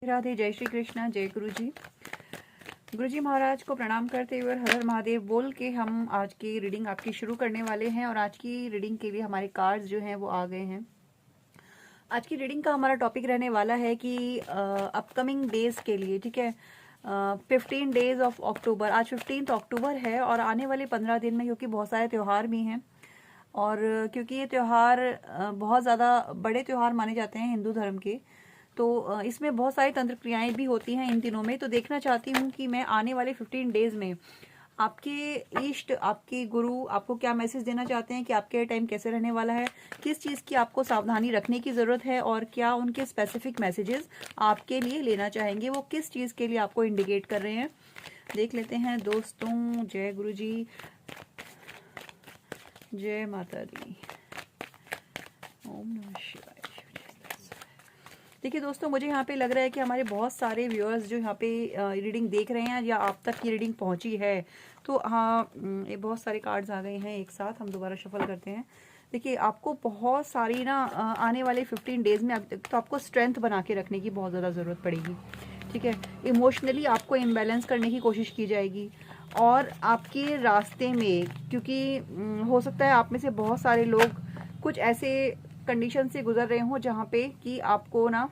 राधे। जय श्री कृष्णा। जय गुरु जी। गुरु जी महाराज को प्रणाम करते हुए हर हर महादेव बोल के हम आज की रीडिंग आपकी शुरू करने वाले हैं। और आज की रीडिंग के लिए हमारे कार्ड्स जो हैं वो आ गए हैं। आज की रीडिंग का हमारा टॉपिक रहने वाला है कि अपकमिंग डेज के लिए, ठीक है, 15 डेज ऑफ अक्टूबर। आज 15 अक्टूबर है और आने वाले 15 दिन में, क्योंकि बहुत सारे त्यौहार भी हैं और क्योंकि ये त्यौहार बहुत ज़्यादा बड़े त्यौहार माने जाते हैं हिंदू धर्म के, तो इसमें बहुत सारी तंत्र क्रियाएं भी होती हैं इन दिनों में। तो देखना चाहती हूँ कि मैं आने वाले 15 डेज में आपके इष्ट, आपके गुरु आपको क्या मैसेज देना चाहते हैं कि आपके टाइम कैसे रहने वाला है, किस चीज़ की आपको सावधानी रखने की ज़रूरत है और क्या उनके स्पेसिफिक मैसेजेस आपके लिए लेना चाहेंगे, वो किस चीज़ के लिए आपको इंडिकेट कर रहे हैं। देख लेते हैं दोस्तों। जय गुरु जी। जय माता दी। ओम नमः शिवाय। देखिए दोस्तों, मुझे यहाँ पे लग रहा है कि हमारे बहुत सारे व्यूअर्स जो यहाँ पे रीडिंग देख रहे हैं या आप तक की रीडिंग पहुँची है, तो हाँ, ये बहुत सारे कार्ड्स आ गए हैं एक साथ। हम दोबारा शफल करते हैं। देखिए, आपको बहुत सारी ना आने वाले 15 डेज में तो आपको स्ट्रेंथ बना के रखने की बहुत ज़्यादा ज़रूरत पड़ेगी, ठीक है। इमोशनली आपको इम्बैलेंस करने की कोशिश की जाएगी और आपके रास्ते में, क्योंकि हो सकता है आप में से बहुत सारे लोग कुछ ऐसे कंडीशन से गुजर रहे हों जहाँ पे कि आपको ना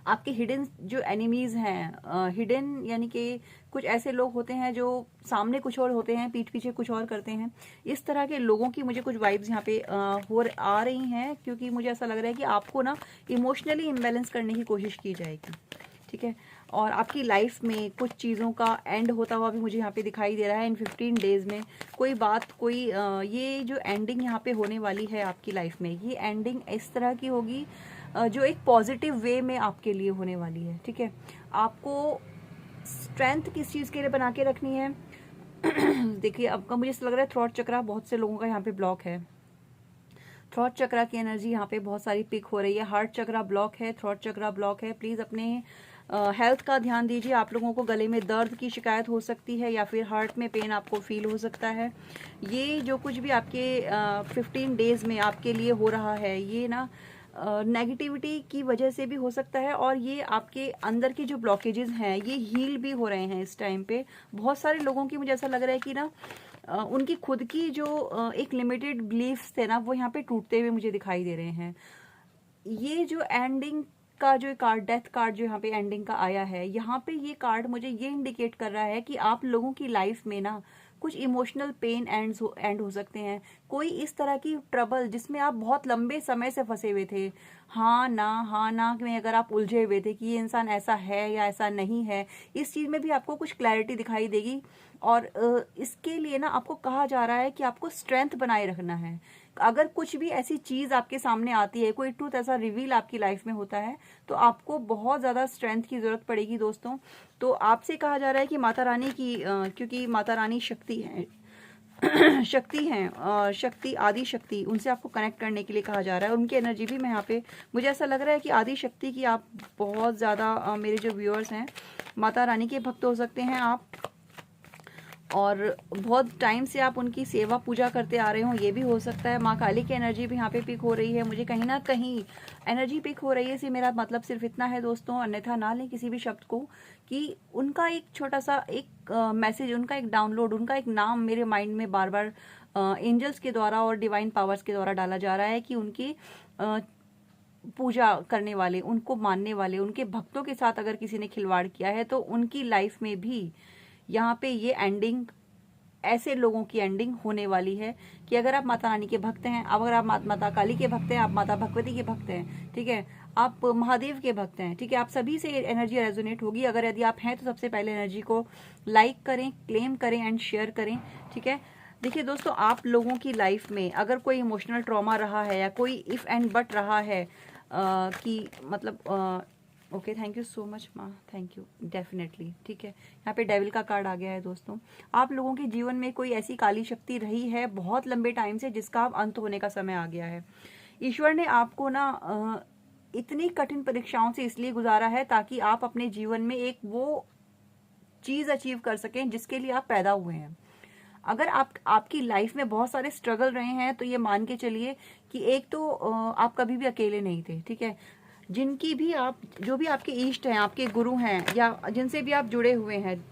आपके हिडन जो एनिमीज हैं, हिडन यानी कि कुछ ऐसे लोग होते हैं जो सामने कुछ और होते हैं, पीठ पीछे कुछ और करते हैं। इस तरह के लोगों की मुझे कुछ वाइब्स यहाँ पे आ रही हैं, क्योंकि मुझे ऐसा लग रहा है कि आपको ना इमोशनली इम्बैलेंस करने की कोशिश की जाएगी, ठीक है। और आपकी लाइफ में कुछ चीज़ों का एंड होता हुआ भी मुझे यहाँ पे दिखाई दे रहा है इन 15 डेज में। कोई बात, कोई ये जो एंडिंग यहाँ पे होने वाली है आपकी लाइफ में, ये एंडिंग इस तरह की होगी जो एक पॉजिटिव वे में आपके लिए होने वाली है, ठीक है। आपको स्ट्रेंथ किस चीज़ के लिए बना के रखनी है। देखिए, आपका मुझे ऐसा लग रहा है थ्रॉट चक्रा बहुत से लोगों का यहाँ पे ब्लॉक है। थ्रॉट चक्रा की एनर्जी यहाँ पे बहुत सारी पिक हो रही है। हार्ट चक्रा ब्लॉक है, थ्रॉट चक्रा ब्लॉक है। प्लीज़ अपने हेल्थ का ध्यान दीजिए। आप लोगों को गले में दर्द की शिकायत हो सकती है या फिर हार्ट में पेन आपको फील हो सकता है। ये जो कुछ भी आपके 15 डेज में आपके लिए हो रहा है, ये ना नेगेटिविटी की वजह से भी हो सकता है और ये आपके अंदर की जो ब्लॉकेजेस हैं ये हील भी हो रहे हैं इस टाइम पे। बहुत सारे लोगों की मुझे ऐसा लग रहा है कि ना उनकी खुद की जो एक लिमिटेड बिलीफ्स थे ना, वो यहाँ पे टूटते हुए मुझे दिखाई दे रहे हैं। ये जो एंडिंग का जो कार्ड, डेथ कार्ड जो यहाँ पे एंडिंग का आया है, यहाँ पे ये कार्ड मुझे ये इंडिकेट कर रहा है कि आप लोगों की लाइफ में ना कुछ इमोशनल पेन एंड हो सकते हैं। कोई इस तरह की ट्रबल जिसमें आप बहुत लंबे समय से फंसे हुए थे, हाँ ना में अगर आप उलझे हुए थे कि ये इंसान ऐसा है या ऐसा नहीं है, इस चीज में भी आपको कुछ क्लैरिटी दिखाई देगी। और इसके लिए ना आपको कहा जा रहा है कि आपको स्ट्रेंथ बनाए रखना है। अगर कुछ भी ऐसी चीज आपके सामने आती है, कोई ट्रूथ ऐसा रिवील आपकी लाइफ में होता है, तो आपको बहुत ज्यादा स्ट्रेंथ की जरूरत पड़ेगी दोस्तों। तो आपसे कहा जा रहा है कि माता रानी की क्योंकि माता रानी शक्ति है शक्ति हैं, शक्ति, आदि शक्ति, उनसे आपको कनेक्ट करने के लिए कहा जा रहा है। उनकी एनर्जी भी मैं यहाँ पे, मुझे ऐसा लग रहा है कि आदि शक्ति की आप बहुत ज़्यादा, मेरे जो व्यूअर्स हैं माता रानी के भक्त हो सकते हैं आप, और बहुत टाइम से आप उनकी सेवा पूजा करते आ रहे हो, ये भी हो सकता है। माँ काली की एनर्जी भी यहाँ पे पिक हो रही है। मुझे कहीं ना कहीं एनर्जी पिक हो रही है, इसे मेरा मतलब सिर्फ इतना है दोस्तों, अन्यथा ना लें किसी भी शब्द को, कि उनका एक छोटा सा एक मैसेज, उनका एक डाउनलोड, उनका एक नाम मेरे माइंड में बार बार एंजल्स के द्वारा और डिवाइन पावर्स के द्वारा डाला जा रहा है कि उनकी पूजा करने वाले, उनको मानने वाले, उनके भक्तों के साथ अगर किसी ने खिलवाड़ किया है तो उनकी लाइफ में भी यहाँ पे ये एंडिंग, ऐसे लोगों की एंडिंग होने वाली है। कि अगर आप माता रानी के भक्त हैं, अगर आप माता काली के भक्त हैं, आप माता भगवती के भक्त हैं, ठीक है, आप महादेव के भक्त हैं, ठीक है, आप सभी से एनर्जी रेजोनेट होगी। अगर यदि आप हैं तो सबसे पहले एनर्जी को लाइक करें, क्लेम करें एंड शेयर करें, ठीक है। देखिए दोस्तों, आप लोगों की लाइफ में अगर कोई इमोशनल ट्रॉमा रहा है या कोई इफ एंड बट रहा है कि मतलब okay, thank you so much माँ, थैंक यू, डेफिनेटली, ठीक है। यहाँ पे डेविल का कार्ड आ गया है दोस्तों। आप लोगों के जीवन में कोई ऐसी काली शक्ति रही है बहुत लंबे टाइम से, जिसका अब अंत होने का समय आ गया है। ईश्वर ने आपको ना इतनी कठिन परीक्षाओं से इसलिए गुजारा है ताकि आप अपने जीवन में एक वो चीज अचीव कर सकें जिसके लिए आप पैदा हुए हैं। अगर आपकी लाइफ में बहुत सारे स्ट्रगल रहे हैं, तो ये मान के चलिए कि एक तो आप कभी भी अकेले नहीं थे, ठीक है। जिनकी भी आप, जो भी आपके इष्ट हैं, आपके गुरु हैं, या जिनसे भी आप जुड़े हुए हैं,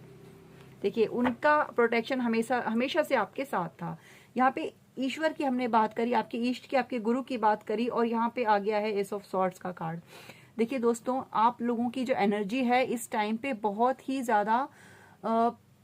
देखिए उनका प्रोटेक्शन हमेशा हमेशा से आपके साथ था। यहाँ पे ईश्वर की हमने बात करी, आपके इष्ट की, आपके गुरु की बात करी, और यहाँ पे आ गया है एस ऑफ सॉर्ड्स का कार्ड। देखिए दोस्तों, आप लोगों की जो एनर्जी है इस टाइम पे बहुत ही ज़्यादा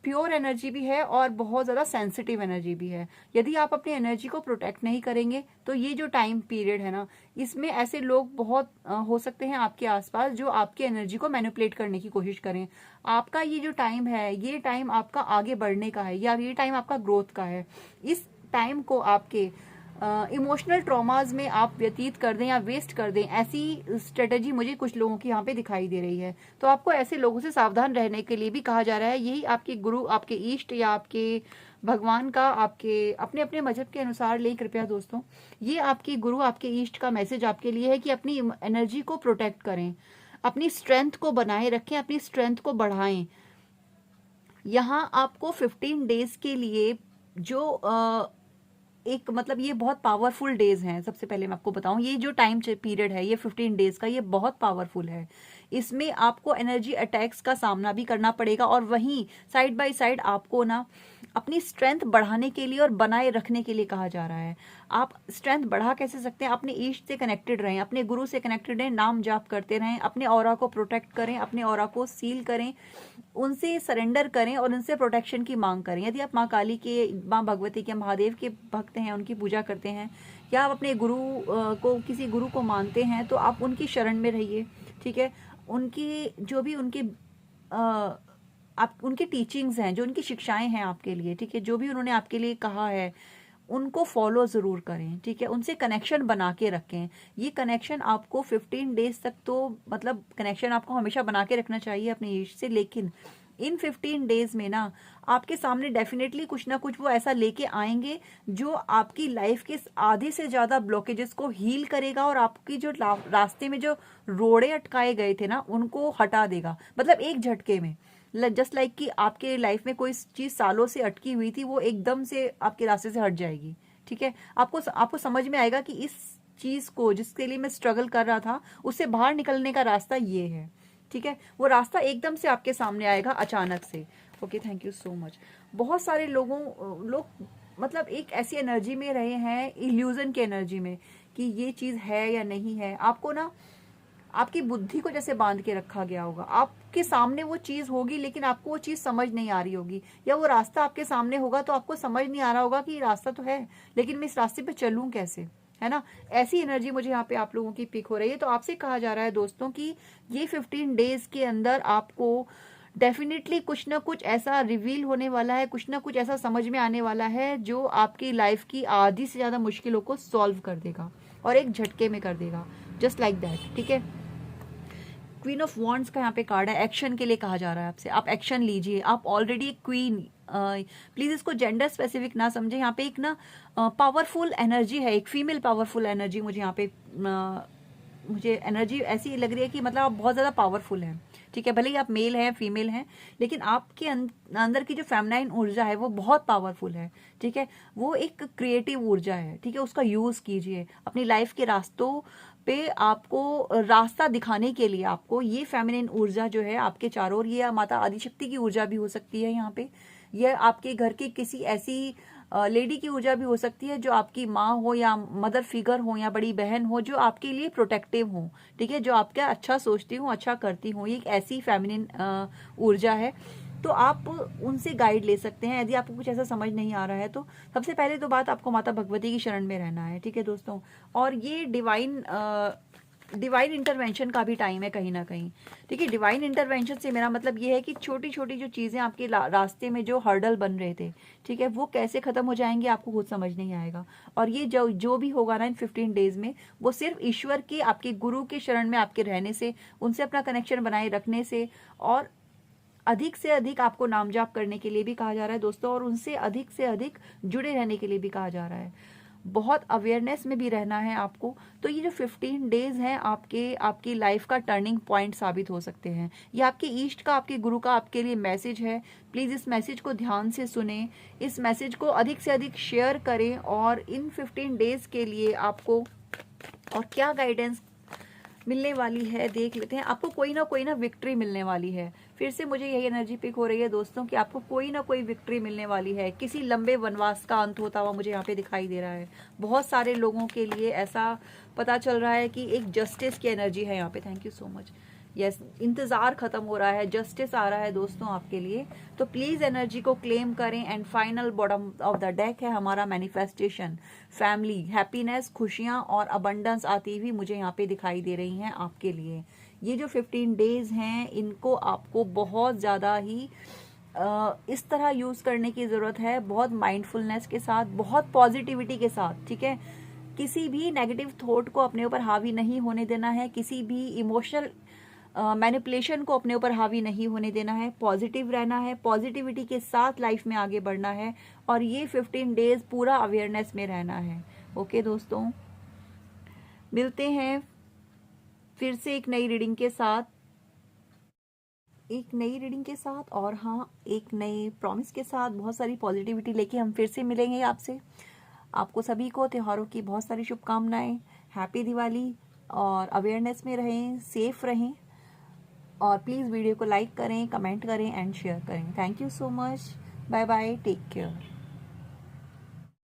प्योर एनर्जी भी है और बहुत ज़्यादा सेंसिटिव एनर्जी भी है। यदि आप अपनी एनर्जी को प्रोटेक्ट नहीं करेंगे तो ये जो टाइम पीरियड है ना, इसमें ऐसे लोग बहुत हो सकते हैं आपके आसपास जो आपकी एनर्जी को मैनिपुलेट करने की कोशिश करें। आपका ये जो टाइम है, ये टाइम आपका आगे बढ़ने का है, या ये टाइम आपका ग्रोथ का है। इस टाइम को आपके इमोशनल ट्रॉमाज में आप व्यतीत कर दें या वेस्ट कर दें, ऐसी स्ट्रेटेजी मुझे कुछ लोगों की यहाँ पे दिखाई दे रही है। तो आपको ऐसे लोगों से सावधान रहने के लिए भी कहा जा रहा है। यही आपके गुरु, आपके इष्ट, या आपके भगवान का, आपके अपने अपने मजहब के अनुसार ले, कृपया दोस्तों, ये आपकी गुरु, आपके इष्ट का मैसेज आपके लिए है कि अपनी एनर्जी को प्रोटेक्ट करें, अपनी स्ट्रेंथ को बनाए रखें, अपनी स्ट्रेंथ को बढ़ाएं। यहाँ आपको 15 डेज के लिए जो एक मतलब ये बहुत पावरफुल डेज हैं। सबसे पहले मैं आपको बताऊं, ये जो टाइम पीरियड है, ये 15 डेज का, ये बहुत पावरफुल है। इसमें आपको एनर्जी अटैक्स का सामना भी करना पड़ेगा, और वहीं साइड बाय साइड आपको ना अपनी स्ट्रेंथ बढ़ाने के लिए और बनाए रखने के लिए कहा जा रहा है। आप स्ट्रेंथ बढ़ा कैसे सकते हैं? अपने इष्ट से कनेक्टेड रहें, अपने गुरु से कनेक्टेड रहें, नाम जाप करते रहें, अपने ऑरा को प्रोटेक्ट करें, अपने ऑरा को सील करें, उनसे सरेंडर करें और उनसे प्रोटेक्शन की मांग करें। यदि आप माँ काली के, माँ भगवती के, महादेव के भक्त हैं, उनकी पूजा करते हैं, या आप अपने गुरु को, किसी गुरु को मानते हैं, तो आप उनकी शरण में रहिए। ठीक है, उनकी जो भी उनके आप उनकी टीचिंग्स हैं, जो उनकी शिक्षाएं हैं आपके लिए, ठीक है, जो भी उन्होंने आपके लिए कहा है, उनको फॉलो ज़रूर करें। ठीक है, उनसे कनेक्शन बना के रखें। ये कनेक्शन आपको 15 डेज तक, तो मतलब कनेक्शन आपको हमेशा बना के रखना चाहिए अपने ईश्वर से, लेकिन इन 15 डेज में ना आपके सामने डेफिनेटली कुछ ना कुछ वो ऐसा लेके आएंगे जो आपकी लाइफ के आधे से ज़्यादा ब्लॉकेजेस को हील करेगा, और आपकी जो रास्ते में जो रोड़े अटकाए गए थे ना, उनको हटा देगा, मतलब एक झटके में। जस्ट लाइक कि आपके लाइफ में कोई चीज़ सालों से अटकी हुई थी, वो एकदम से आपके रास्ते से हट जाएगी। ठीक है, आपको समझ में आएगा कि इस चीज़ को, जिसके लिए मैं स्ट्रगल कर रहा था, उससे बाहर निकलने का रास्ता ये है। ठीक है, वो रास्ता एकदम से आपके सामने आएगा, अचानक से। Okay, thank you so much. बहुत सारे लोग मतलब एक ऐसी एनर्जी में रहे हैं, इल्यूजन की एनर्जी में, कि ये चीज़ है या नहीं है। आपको ना आपकी बुद्धि को जैसे बांध के रखा गया होगा, आपके सामने वो चीज़ होगी लेकिन आपको वो चीज़ समझ नहीं आ रही होगी, या वो रास्ता आपके सामने होगा तो आपको समझ नहीं आ रहा होगा कि रास्ता तो है, लेकिन मैं इस रास्ते पे चलूं कैसे, है ना। ऐसी एनर्जी मुझे यहाँ पे आप लोगों की पिक हो रही है। तो आपसे कहा जा रहा है दोस्तों कि ये 15 डेज के अंदर आपको डेफिनेटली कुछ ना कुछ ऐसा रिवील होने वाला है, कुछ ना कुछ ऐसा समझ में आने वाला है जो आपकी लाइफ की आधी से ज़्यादा मुश्किलों को सॉल्व कर देगा, और एक झटके में कर देगा, जस्ट लाइक दैट। ठीक है, क्वीन ऑफ वॉन्ड्स का यहाँ पे कार्ड है। एक्शन के लिए कहा जा रहा है आपसे, आप एक्शन लीजिए। आप ऑलरेडी एक क्वीन, प्लीज इसको जेंडर स्पेसिफिक ना समझे। यहाँ पे एक ना पावरफुल एनर्जी है, एक फीमेल पावरफुल एनर्जी मुझे यहाँ पे मुझे एनर्जी ऐसी लग रही है कि मतलब आप बहुत ज़्यादा पावरफुल हैं। ठीक है, भले ही आप मेल हैं, फीमेल हैं, लेकिन आपके अंदर की जो फेमिनाइन ऊर्जा है वो बहुत पावरफुल है। ठीक है, वो एक क्रिएटिव ऊर्जा है। ठीक है, उसका यूज़ कीजिए अपनी लाइफ के रास्तों पे, आपको रास्ता दिखाने के लिए। आपको ये फेमिनिन ऊर्जा जो है आपके चारों ओर, ये माता आदिशक्ति की ऊर्जा भी हो सकती है यहाँ पे, यह आपके घर की किसी ऐसी लेडी की ऊर्जा भी हो सकती है जो आपकी माँ हो, या मदर फिगर हो, या बड़ी बहन हो, जो आपके लिए प्रोटेक्टिव हो। ठीक है, जो आपका अच्छा सोचती हूँ, अच्छा करती हूँ, ये एक ऐसी फेमिनिन ऊर्जा है। तो आप उनसे गाइड ले सकते हैं यदि आपको कुछ ऐसा समझ नहीं आ रहा है। तो सबसे पहले तो बात, आपको माता भगवती की शरण में रहना है। ठीक है दोस्तों, और ये डिवाइन इंटरवेंशन का भी टाइम है कहीं ना कहीं। ठीक है, डिवाइन इंटरवेंशन से मेरा मतलब ये है कि छोटी छोटी जो चीज़ें आपके रास्ते में जो हर्डल बन रहे थे, ठीक है, वो कैसे ख़त्म हो जाएंगे आपको खुद समझ नहीं आएगा। और ये जो भी होगा ना इन 15 डेज में, वो सिर्फ ईश्वर के, आपके गुरु के शरण में आपके रहने से, उनसे अपना कनेक्शन बनाए रखने से, और अधिक से अधिक आपको नाम जाप करने के लिए भी कहा जा रहा है दोस्तों, और उनसे अधिक से अधिक जुड़े रहने के लिए भी कहा जा रहा है। बहुत अवेयरनेस में भी रहना है आपको। तो ये जो 15 डेज हैं आपकी लाइफ का टर्निंग पॉइंट साबित हो सकते हैं। ये आपके ईष्ट का, आपके गुरु का आपके लिए मैसेज है। प्लीज़ इस मैसेज को ध्यान से सुने, इस मैसेज को अधिक से अधिक शेयर करें, और इन 15 डेज के लिए आपको और क्या गाइडेंस मिलने वाली है, देख लेते हैं। आपको कोई ना विक्ट्री मिलने वाली है। फिर से मुझे यही एनर्जी पिक हो रही है दोस्तों कि आपको कोई ना कोई विक्ट्री मिलने वाली है। किसी लंबे वनवास का अंत होता हुआ मुझे यहाँ पे दिखाई दे रहा है। बहुत सारे लोगों के लिए ऐसा पता चल रहा है कि एक जस्टिस की एनर्जी है यहाँ पे। Thank you so much. Yes, इंतजार खत्म हो रहा है, जस्टिस आ रहा है दोस्तों आपके लिए। तो प्लीज एनर्जी को क्लेम करें। And final bottom of the deck है हमारा मैनिफेस्टेशन, फैमिली, हैप्पीनेस, खुशियां और अबंडेंस आती हुई मुझे यहाँ पे दिखाई दे रही हैं आपके लिए। ये जो 15 डेज हैं इनको आपको बहुत ज्यादा ही इस तरह यूज करने की जरूरत है, बहुत माइंडफुलनेस के साथ, बहुत पॉजिटिविटी के साथ, ठीक है। किसी भी नेगेटिव थॉट को अपने ऊपर हावी नहीं होने देना है, किसी भी इमोशनल मैनिपुलेशन को अपने ऊपर हावी नहीं होने देना है, पॉजिटिव रहना है, पॉजिटिविटी के साथ लाइफ में आगे बढ़ना है और ये 15 डेज पूरा अवेयरनेस में रहना है। ओके दोस्तों, मिलते हैं फिर से एक नई रीडिंग के साथ, और हाँ, एक नए प्रॉमिस के साथ, बहुत सारी पॉजिटिविटी लेके हम फिर से मिलेंगे आपसे। आपको सभी को त्योहारों की बहुत सारी शुभकामनाएं। हैप्पी दिवाली, और अवेयरनेस में रहें, सेफ रहें, और प्लीज़ वीडियो को लाइक करें, कमेंट करें एंड शेयर करें। Thank you so much. Bye bye, take care.